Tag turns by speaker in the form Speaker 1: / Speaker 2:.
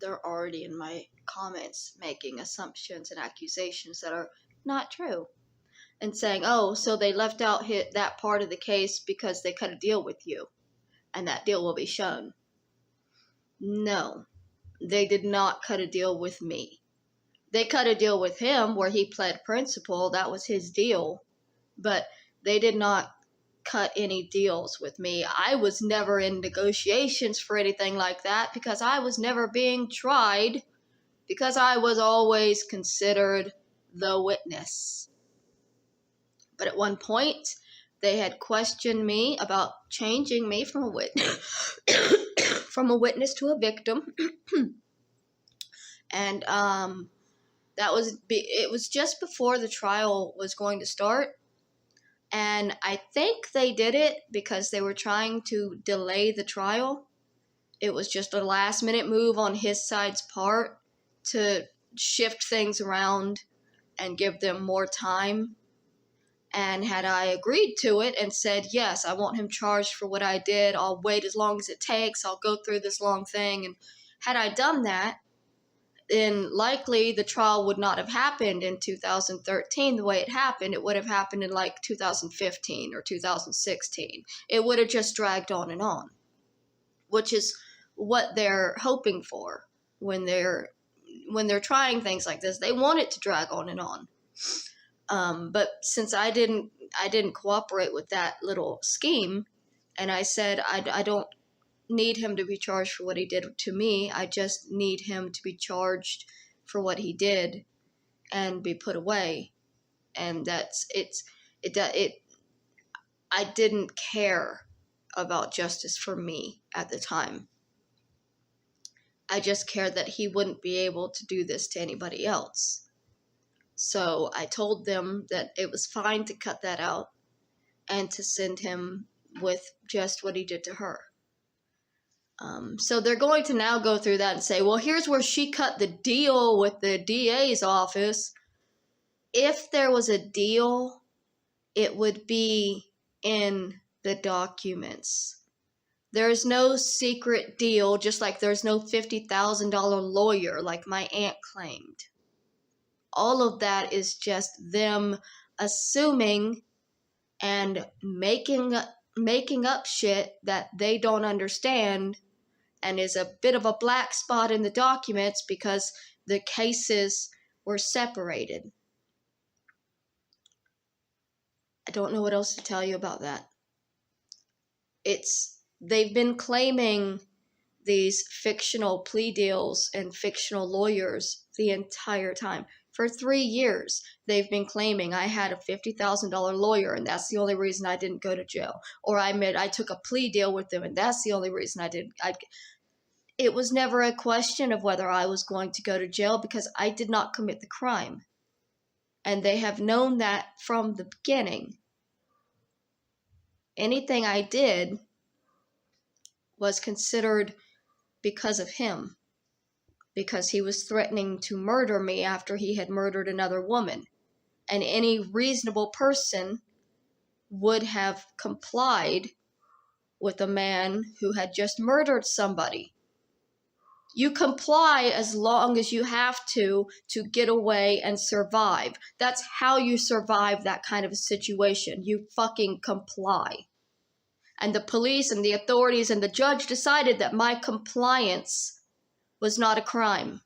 Speaker 1: they're already in my comments making assumptions and accusations that are not true. And saying, oh, so they left out that part of the case because they cut a deal with you, and that deal will be shown. No, they did not cut a deal with me. They cut a deal with him where he pled principal. That was his deal. But they did not cut any deals with me. I was never in negotiations for anything like that because I was never being tried, because I was always considered the witness. But at one point, they had questioned me about changing me from a witness from a witness to a victim. And it was just before the trial was going to start. And I think they did it because they were trying to delay the trial. It was just a last minute move on his side's part to shift things around and give them more time. And had I agreed to it and said, yes, I want him charged for what I did, I'll wait as long as it takes, I'll go through this long thing. And had I done that, then likely the trial would not have happened in 2013 the way it happened. It would have happened in like 2015 or 2016. It would have just dragged on, which is what they're hoping for when they're trying things like this. They want it to drag on. But since I didn't cooperate with that little scheme, and I said I don't need him to be charged for what he did to me. I just need him to be charged for what he did and be put away. And I didn't care about justice for me at the time. I just cared that he wouldn't be able to do this to anybody else. So I told them that it was fine to cut that out and to send him with just what he did to her. So they're going to now go through that and say, well, here's where she cut the deal with the DA's office. If there was a deal, it would be in the documents. There's no secret deal, just like there's no $50,000 lawyer like my aunt claimed. All of that is just them assuming and making up shit that they don't understand, and is a bit of a black spot in the documents because the cases were separated. I don't know what else to tell you about that. They've been claiming these fictional plea deals and fictional lawyers the entire time. For 3 years, they've been claiming I had a $50,000 lawyer, and that's the only reason I didn't go to jail. Or I took a plea deal with them, and that's the only reason I didn't. It was never a question of whether I was going to go to jail because I did not commit the crime. And they have known that from the beginning. Anything I did was considered because of him. Because he was threatening to murder me after he had murdered another woman. And any reasonable person would have complied with a man who had just murdered somebody. You comply as long as you have to get away and survive. That's how you survive that kind of a situation. You fucking comply. And the police and the authorities and the judge decided that my compliance was not a crime.